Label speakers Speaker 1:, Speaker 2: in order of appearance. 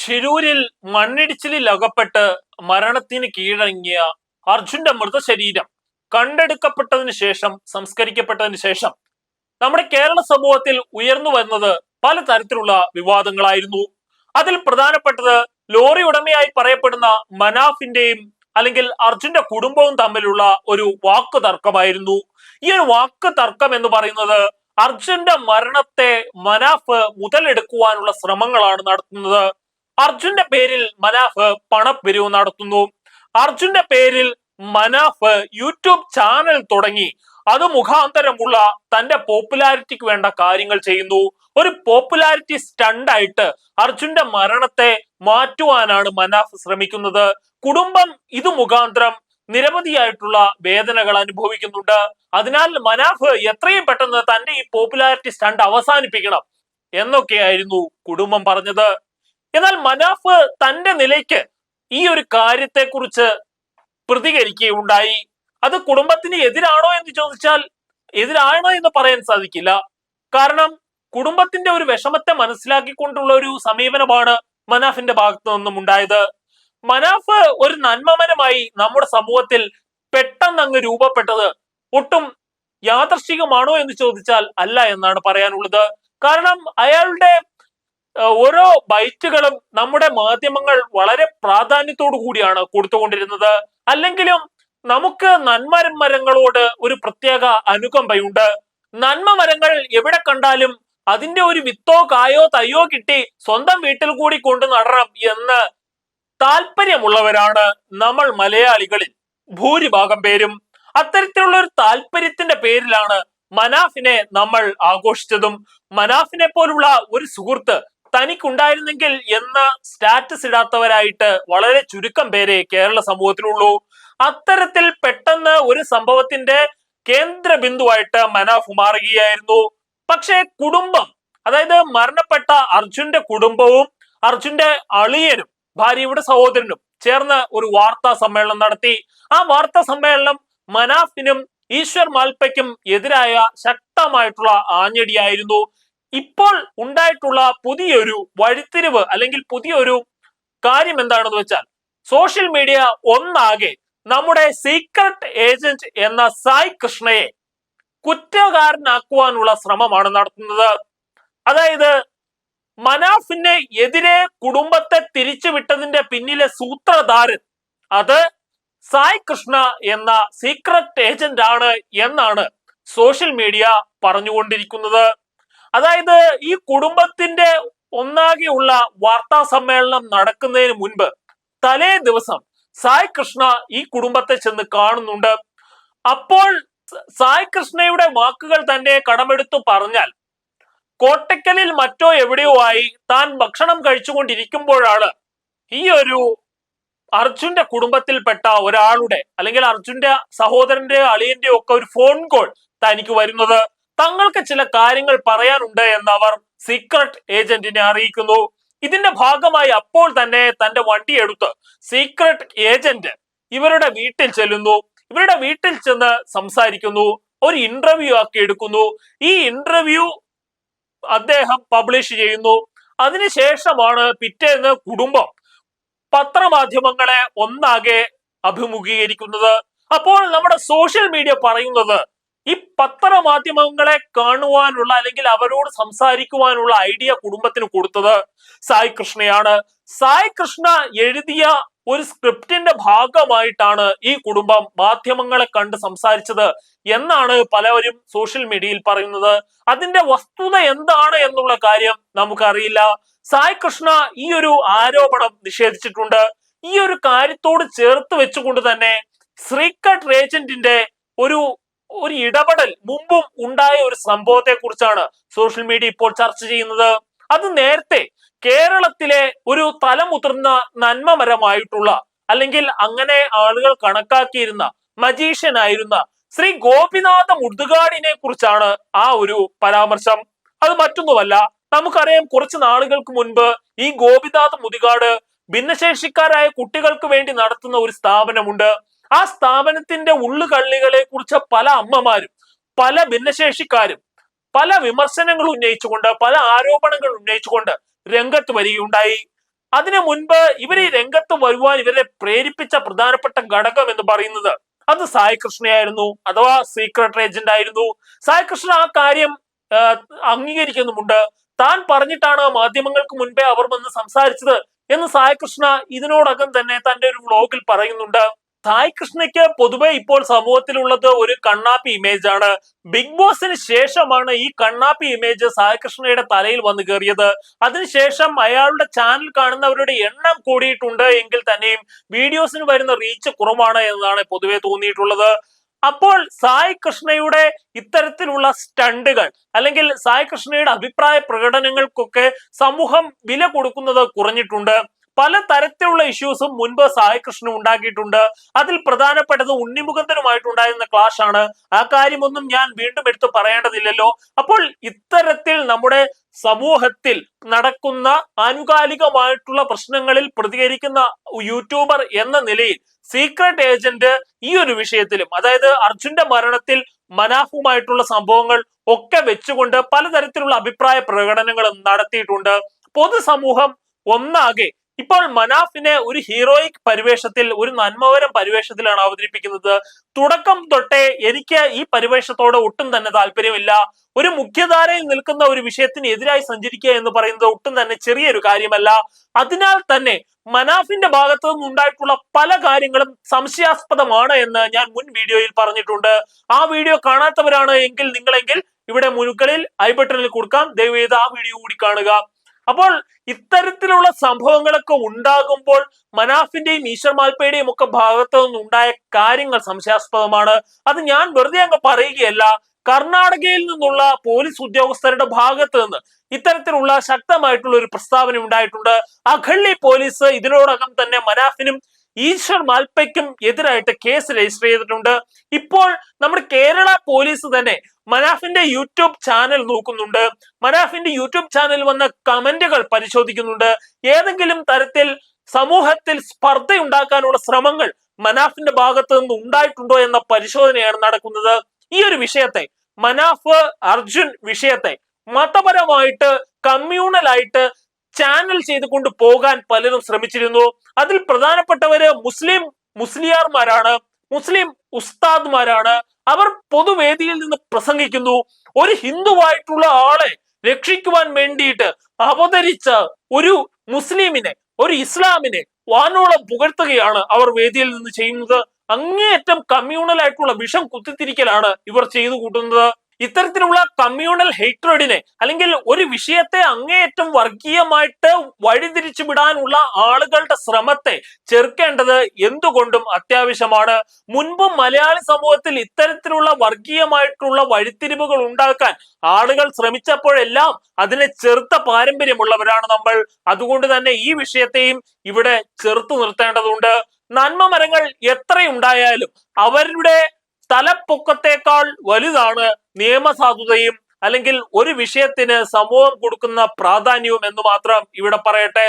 Speaker 1: ഷിരൂരിൽ മണ്ണിടിച്ചിലിൽ അകപ്പെട്ട് മരണത്തിന് കീഴടങ്ങിയ അർജുന്റെ മൃതശരീരം കണ്ടെടുക്കപ്പെട്ടതിന് ശേഷം സംസ്കരിക്കപ്പെട്ടതിന് ശേഷം നമ്മുടെ കേരള സമൂഹത്തിൽ ഉയർന്നു വരുന്നത് പലതരത്തിലുള്ള വിവാദങ്ങളായിരുന്നു. അതിൽ പ്രധാനപ്പെട്ടത് ലോറി ഉടമയായി പറയപ്പെടുന്ന മനാഫിന്റെയും അല്ലെങ്കിൽ അർജുന്റെ കുടുംബവും തമ്മിലുള്ള ഒരു വാക്ക് തർക്കമായിരുന്നു. ഈ ഒരു വാക്ക് തർക്കം എന്ന് പറയുന്നത് അർജുന്റെ മരണത്തെ മനാഫ് മുതലെടുക്കുവാനുള്ള ശ്രമങ്ങളാണ് നടത്തുന്നത്. അർജുന്റെ പേരിൽ മനാഫ് പണപ്പിരിവ് നടത്തുന്നു. അർജുന്റെ പേരിൽ മനാഫ് യൂട്യൂബ് ചാനൽ തുടങ്ങി അത് മുഖാന്തരമുള്ള തന്റെ പോപ്പുലാരിറ്റിക്ക് വേണ്ട കാര്യങ്ങൾ ചെയ്യുന്നു. ഒരു പോപ്പുലാരിറ്റി സ്റ്റണ്ട് ആയിട്ട് അർജുന്റെ മരണത്തെ മാറ്റുവാനാണ് മനാഫ് ശ്രമിക്കുന്നത്. കുടുംബം ഇത് മുഖാന്തരം നിരവധിയായിട്ടുള്ള വേദനകൾ അനുഭവിക്കുന്നുണ്ട്. അതിനാൽ മനാഫ് എത്രയും പെട്ടെന്ന് തന്റെ ഈ പോപ്പുലാരിറ്റി സ്റ്റണ്ട് അവസാനിപ്പിക്കണം എന്നൊക്കെയായിരുന്നു കുടുംബം പറഞ്ഞത്. എന്നാൽ മനാഫ് തന്റെ നിലയ്ക്ക് ഈ ഒരു കാര്യത്തെക്കുറിച്ച് പ്രതികരിക്കുകയുണ്ടായി. അത് കുടുംബത്തിന് എതിരാണോ എന്ന് ചോദിച്ചാൽ എതിരാണോ എന്ന് പറയാൻ സാധിക്കില്ല. കാരണം കുടുംബത്തിന്റെ ഒരു വിഷമത്തെ മനസ്സിലാക്കിക്കൊണ്ടുള്ള ഒരു സമീപനമാണ് മനാഫിന്റെ ഭാഗത്തു നിന്നും ഉണ്ടായത്. മനാഫ് ഒരു നന്മമരമായി നമ്മുടെ സമൂഹത്തിൽ പെട്ടെന്ന് അങ്ങ് രൂപപ്പെട്ടത് ഒട്ടും യാദർശികമാണോ എന്ന് ചോദിച്ചാൽ അല്ല എന്നാണ് പറയാനുള്ളത്. കാരണം അയാളുടെ ഓരോ ബൈറ്റുകളും നമ്മുടെ മാധ്യമങ്ങൾ വളരെ പ്രാധാന്യത്തോടു കൂടിയാണ് കൊടുത്തുകൊണ്ടിരുന്നത്. അല്ലെങ്കിലും നമുക്ക് നന്മമരങ്ങളോട് ഒരു പ്രത്യേക അനുകമ്പയുണ്ട്. നന്മ മരങ്ങൾ എവിടെ കണ്ടാലും അതിന്റെ ഒരു വിത്തോ കായോ തയ്യോ കിട്ടി സ്വന്തം വീട്ടിൽ കൂടി കൊണ്ടു നടണം എന്ന് താല്പര്യമുള്ളവരാണ് നമ്മൾ മലയാളികളിൽ ഭൂരിഭാഗം പേരും. അത്തരത്തിലുള്ള ഒരു താല്പര്യത്തിന്റെ പേരിലാണ് മനാഫിനെ നമ്മൾ ആഘോഷിച്ചതും. മനാഫിനെ പോലുള്ള ഒരു സുഹൃത്ത് തനിക്കുണ്ടായിരുന്നെങ്കിൽ എന്ന് സ്റ്റാറ്റസ് ഇടാത്തവരായിട്ട് വളരെ ചുരുക്കം പേരെ കേരള സമൂഹത്തിലുള്ളൂ. അത്തരത്തിൽ പെട്ടെന്ന് ഒരു സംഭവത്തിന്റെ കേന്ദ്ര ബിന്ദുവായിട്ട് മനാഫ് മാറുകയായിരുന്നു. പക്ഷേ കുടുംബം, അതായത് മരണപ്പെട്ട അർജുന്റെ കുടുംബവും അർജുന്റെ അളിയനും ഭാര്യയുടെ സഹോദരനും ചേർന്ന് ഒരു വാർത്താ സമ്മേളനം നടത്തി. ആ വാർത്താ സമ്മേളനം മനാഫിനും ഈശ്വർ മാൽപ്പയ്ക്കും എതിരായ ശക്തമായിട്ടുള്ള ആഞ്ഞടിയായിരുന്നു. ഇപ്പോൾ ഉണ്ടായിട്ടുള്ള പുതിയൊരു വഴിത്തിരിവ് അല്ലെങ്കിൽ പുതിയൊരു കാര്യം എന്താണെന്ന് വെച്ചാൽ സോഷ്യൽ മീഡിയ ഒന്നാകെ നമ്മുടെ സീക്രട്ട് ഏജന്റ് എന്ന സായ് കൃഷ്ണയെ കുറ്റക്കാരനാക്കുവാനുള്ള ശ്രമമാണ് നടത്തുന്നത്. അതായത് മനാഫിന് എതിരെ കുടുംബത്തെ തിരിച്ചുവിട്ടതിന്റെ പിന്നിലെ സൂത്രധാരൻ അത് സായ് കൃഷ്ണ എന്ന സീക്രട്ട് ഏജന്റ് ആണ് എന്നാണ് സോഷ്യൽ മീഡിയ പറഞ്ഞുകൊണ്ടിരിക്കുന്നത്. അതായത് ഈ കുടുംബത്തിന്റെ ഒന്നാകെയുള്ള വാർത്താ സമ്മേളനം നടക്കുന്നതിന് മുൻപ് തലേ ദിവസം സായ് കൃഷ്ണ ഈ കുടുംബത്തെ ചെന്ന് കാണുന്നുണ്ട്. അപ്പോൾ സായ് കൃഷ്ണയുടെ വാക്കുകൾ തന്നെ കടമെടുത്തു പറഞ്ഞാൽ കോട്ടക്കലിൽ മറ്റോ എവിടെയോ ആയി താൻ ഭക്ഷണം കഴിച്ചുകൊണ്ടിരിക്കുമ്പോഴാണ് ഈ ഒരു അർജുന്റെ കുടുംബത്തിൽപ്പെട്ട ഒരാളുടെ അല്ലെങ്കിൽ അർജുന്റെ സഹോദരന്റെ അളിയന്റെ ഒക്കെ ഒരു ഫോൺ കോൾ തനിക്ക് വരുന്നത്. തങ്ങൾക്ക് ചില കാര്യങ്ങൾ പറയാനുണ്ട് എന്ന് അവർ സീക്രട്ട് ഏജന്റിനെ അറിയിക്കുന്നു. ഇതിന്റെ ഭാഗമായി അപ്പോൾ തന്നെ തന്റെ വണ്ടി എടുത്ത് സീക്രട്ട് ഏജന്റ് ഇവരുടെ വീട്ടിൽ ചെല്ലുന്നു. ഇവരുടെ വീട്ടിൽ ചെന്ന് സംസാരിക്കുന്നു, ഒരു ഇന്റർവ്യൂ ആക്കി എടുക്കുന്നു. ഈ ഇന്റർവ്യൂ അദ്ദേഹം പബ്ലിഷ് ചെയ്യുന്നു. അതിനുശേഷമാണ് പിറ്റേന്ന് കുടുംബം പത്രമാധ്യമങ്ങളെ ഒന്നാകെ അഭിമുഖീകരിക്കുന്നത്. അപ്പോൾ നമ്മുടെ സോഷ്യൽ മീഡിയ പറയുന്നത് ഈ പത്രമാധ്യമങ്ങളെ കാണുവാനുള്ള അല്ലെങ്കിൽ അവരോട് സംസാരിക്കുവാനുള്ള ഐഡിയ കുടുംബത്തിന് കൊടുത്തത് സായ് കൃഷ്ണയാണ്. സായ് കൃഷ്ണ എഴുതിയ ഒരു സ്ക്രിപ്റ്റിന്റെ ഭാഗമായിട്ടാണ് ഈ കുടുംബം മാധ്യമങ്ങളെ കണ്ട് സംസാരിച്ചത് എന്നാണ് പലവരും സോഷ്യൽ മീഡിയയിൽ പറയുന്നത്. അതിന്റെ വസ്തുത എന്താണ് എന്നുള്ള കാര്യം നമുക്കറിയില്ല. സായ് കൃഷ്ണ ഈ ഒരു ആരോപണം നിഷേധിച്ചിട്ടുണ്ട്. ഈ ഒരു കാര്യത്തോട് ചേർത്ത് വെച്ചുകൊണ്ട് തന്നെ സീക്രട്ട് ഏജന്റിന്റെ ഒരു ഇടപെടൽ മുമ്പും ഉണ്ടായ ഒരു സംഭവത്തെ കുറിച്ചാണ് സോഷ്യൽ മീഡിയ ഇപ്പോൾ ചർച്ച ചെയ്യുന്നത്. അത് നേരത്തെ കേരളത്തിലെ ഒരു തലമുതിർന്ന നന്മമരമായിട്ടുള്ള അല്ലെങ്കിൽ അങ്ങനെ ആളുകൾ കണക്കാക്കിയിരുന്ന മജീഷ്യൻ ആയിരുന്ന ശ്രീ ഗോപിനാഥ മുദ്ഗാടിനെ കുറിച്ചാണ് ആ ഒരു പരാമർശം. അത് മറ്റൊന്നുമല്ല, നമുക്കറിയാം കുറച്ച് നാളുകൾക്ക് മുൻപ് ഈ ഗോപിനാഥ മുദ്ഗാട് ഭിന്നശേഷിക്കാരായ കുട്ടികൾക്ക് വേണ്ടി നടത്തുന്ന ഒരു സ്ഥാപനമുണ്ട്. ആ സ്ഥാപനത്തിന്റെ ഉള്ളുകള്ളികളെ കുറിച്ച് പല അമ്മമാരും പല ഭിന്നശേഷിക്കാരും പല വിമർശനങ്ങൾ ഉന്നയിച്ചുകൊണ്ട് പല ആരോപണങ്ങൾ ഉന്നയിച്ചുകൊണ്ട് രംഗത്ത് വരികയുണ്ടായി. അതിനു മുൻപ് ഇവർ ഈ രംഗത്ത് വരുവാൻ ഇവരെ പ്രേരിപ്പിച്ച പ്രധാനപ്പെട്ട ഘടകം എന്ന് പറയുന്നത് അത് സായി കൃഷ്ണയായിരുന്നു, അഥവാ സീക്രട്ട് ഏജന്റ് ആയിരുന്നു. സായി കൃഷ്ണ ആ കാര്യം അംഗീകരിക്കുന്നുമുണ്ട്. താൻ പറഞ്ഞിട്ടാണ് മാധ്യമങ്ങൾക്ക് മുൻപേ അവർ വന്ന് സംസാരിച്ചത് എന്ന് സായി കൃഷ്ണ ഇതിനോടകം തന്നെ തന്റെ ഒരു വ്ലോഗിൽ പറയുന്നുണ്ട്. സായി കൃഷ്ണയ്ക്ക് പൊതുവെ ഇപ്പോൾ സമൂഹത്തിലുള്ളത് ഒരു കണ്ണാപ്പി ഇമേജ് ആണ്. ബിഗ് ബോസിന് ശേഷമാണ് ഈ കണ്ണാപ്പി ഇമേജ് സായി കൃഷ്ണയുടെ തലയിൽ വന്നു കയറിയത്. അതിനുശേഷം അയാളുടെ ചാനൽ കാണുന്നവരുടെ എണ്ണം കൂടിയിട്ടുണ്ട് എങ്കിൽ തന്നെയും വീഡിയോസിന് വരുന്ന റീച്ച് കുറവാണ് എന്നതാണ് പൊതുവെ തോന്നിയിട്ടുള്ളത്. അപ്പോൾ സായി കൃഷ്ണയുടെ ഇത്തരത്തിലുള്ള സ്റ്റണ്ടുകൾ അല്ലെങ്കിൽ സായി കൃഷ്ണയുടെ അഭിപ്രായ പ്രകടനങ്ങൾക്കൊക്കെ സമൂഹം വില കൊടുക്കുന്നത് കുറഞ്ഞിട്ടുണ്ട്. പല തരത്തിലുള്ള ഇഷ്യൂസും മുൻപ് സായി കൃഷ്ണ ഉണ്ടാക്കിയിട്ടുണ്ട്. അതിൽ പ്രധാനപ്പെട്ടത് ഉണ്ണിമുകുന്ദനുമായിട്ടുണ്ടായിരുന്ന ക്ലാഷ് ആണ്. ആ കാര്യമൊന്നും ഞാൻ വീണ്ടും എടുത്ത് പറയേണ്ടതില്ലല്ലോ. അപ്പോൾ ഇത്തരത്തിൽ നമ്മുടെ സമൂഹത്തിൽ നടക്കുന്ന ആനുകാലികമായിട്ടുള്ള പ്രശ്നങ്ങളിൽ പ്രതികരിക്കുന്ന യൂട്യൂബർ എന്ന നിലയിൽ സീക്രട്ട് ഏജന്റ് ഈ ഒരു വിഷയത്തിലും, അതായത് അർജുന്റെ മരണത്തിൽ മനാഫുമായിട്ടുള്ള സംഭവങ്ങൾ ഒക്കെ വെച്ചുകൊണ്ട് പലതരത്തിലുള്ള അഭിപ്രായ പ്രകടനങ്ങളും നടത്തിയിട്ടുണ്ട്. പൊതുസമൂഹം ഒന്നാകെ ഇപ്പോൾ മനാഫിനെ ഒരു ഹീറോയിക് പരിവേഷത്തിൽ, ഒരു നന്മവരം പരിവേഷത്തിലാണ് അവതരിപ്പിക്കുന്നത്. തുടക്കം തൊട്ടേ എനിക്ക് ഈ പരിവേഷത്തോട് ഒട്ടും തന്നെ താല്പര്യമില്ല. ഒരു മുഖ്യധാരയിൽ നിൽക്കുന്ന ഒരു വിഷയത്തിന് എതിരായി സഞ്ചരിക്കുക എന്ന് പറയുന്നത് ഒട്ടും തന്നെ ചെറിയൊരു കാര്യമല്ല. അതിനാൽ തന്നെ മനാഫിന്റെ ഭാഗത്തു നിന്നുണ്ടായിട്ടുള്ള പല കാര്യങ്ങളും സംശയാസ്പദമാണ് എന്ന് ഞാൻ മുൻ വീഡിയോയിൽ പറഞ്ഞിട്ടുണ്ട്. ആ വീഡിയോ കാണാത്തവരാണ് എങ്കിൽ നിങ്ങളെങ്കിൽ ഇവിടെ മുൻകളിൽ ഐ ബട്ടണിൽ കൊടുക്കാം, ദയവേത് ആ വീഡിയോ കൂടി കാണുക. അപ്പോൾ ഇത്തരത്തിലുള്ള സംഭവങ്ങളൊക്കെ ഉണ്ടാകുമ്പോൾ മനാഫിന്റെയും ഈശ്വർ മാൽപ്പയുടെയും ഒക്കെ ഭാഗത്തു നിന്നുണ്ടായ കാര്യങ്ങൾ സംശയാസ്പദമാണ്. അത് ഞാൻ വെറുതെ അങ്ങ് പറയുകയല്ല. കർണാടകയിൽ നിന്നുള്ള പോലീസ് ഉദ്യോഗസ്ഥരുടെ ഭാഗത്ത് നിന്ന് ഇത്തരത്തിലുള്ള ശക്തമായിട്ടുള്ള ഒരു പ്രസ്താവന ഉണ്ടായിട്ടുണ്ട്. അഗള്ളി പോലീസ് ഇതിനോടകം തന്നെ മനാഫിനും ഈശ്വർ മാൽപ്പയ്ക്കും എതിരായിട്ട് കേസ് രജിസ്റ്റർ ചെയ്തിട്ടുണ്ട്. ഇപ്പോൾ നമ്മുടെ കേരള പോലീസ് തന്നെ മനാഫിന്റെ യൂട്യൂബ് ചാനൽ നോക്കുന്നുണ്ട്. മനാഫിന്റെ യൂട്യൂബ് ചാനൽ വന്ന കമന്റുകൾ പരിശോധിക്കുന്നുണ്ട്. ഏതെങ്കിലും തരത്തിൽ സമൂഹത്തിൽ സ്പർദ്ധ ഉണ്ടാക്കാനുള്ള ശ്രമങ്ങൾ മനാഫിന്റെ ഭാഗത്ത് നിന്ന് ഉണ്ടായിട്ടുണ്ടോ എന്ന പരിശോധനയാണ് നടക്കുന്നത്. ഈ ഒരു വിഷയത്തെ, മനാഫ് അർജുൻ വിഷയത്തെ മതപരമായിട്ട് കമ്മ്യൂണലായിട്ട് ചാനൽ ചെയ്തുകൊണ്ട് പോകാൻ പലരും ശ്രമിച്ചിരുന്നു. അതിൽ പ്രധാനപ്പെട്ടവര് മുസ്ലിയാർമാരാണ്, മുസ്ലിം ഉസ്താദ്മാരാണ്. അവർ പൊതുവേദിയിൽ നിന്ന് പ്രസംഗിക്കുന്നു. ഒരു ഹിന്ദുവായിട്ടുള്ള ആളെ രക്ഷിക്കുവാൻ വേണ്ടിയിട്ട് അവതരിച്ച ഒരു മുസ്ലിമിനെ, ഒരു ഇസ്ലാമിനെ വാനോളം പുകഴ്ത്തുകയാണ് അവർ വേദിയിൽ നിന്ന് ചെയ്യുന്നത്. അങ്ങേയറ്റം കമ്മ്യൂണൽ ആയിട്ടുള്ള വിഷം കുത്തിത്തിരിക്കലാണ് ഇവർ ചെയ്തു കൂട്ടുന്നത്. ഇത്തരത്തിലുള്ള കമ്മ്യൂണൽ ഹേറ്റ്രഡിനെ അല്ലെങ്കിൽ ഒരു വിഷയത്തെ അങ്ങേയറ്റം വർഗീയമായിട്ട് വഴിതിരിച്ചു വിടാനുള്ള ആളുകളുടെ ശ്രമത്തെ ചെറുക്കേണ്ടത് എന്തുകൊണ്ടും അത്യാവശ്യമാണ്. മുൻപും മലയാളി സമൂഹത്തിൽ ഇത്തരത്തിലുള്ള വർഗീയമായിട്ടുള്ള വഴിത്തിരിവുകൾ ഉണ്ടാക്കാൻ ആളുകൾ ശ്രമിച്ചപ്പോഴെല്ലാം അതിനെ ചെറുത്ത പാരമ്പര്യമുള്ളവരാണ് നമ്മൾ. അതുകൊണ്ട് തന്നെ ഈ വിഷയത്തെയും ഇവിടെ ചെറുത്തു നിർത്തേണ്ടതുണ്ട്. നന്മ മരങ്ങൾ എത്രയുണ്ടായാലും അവരുടെ തലപ്പൊക്കത്തേക്കാൾ വലുതാണ് നിയമസാധുതയും അല്ലെങ്കിൽ ഒരു വിഷയത്തിന് സമൂഹം കൊടുക്കുന്ന പ്രാധാന്യവും എന്ന് മാത്രം ഇവിടെ പറയട്ടെ.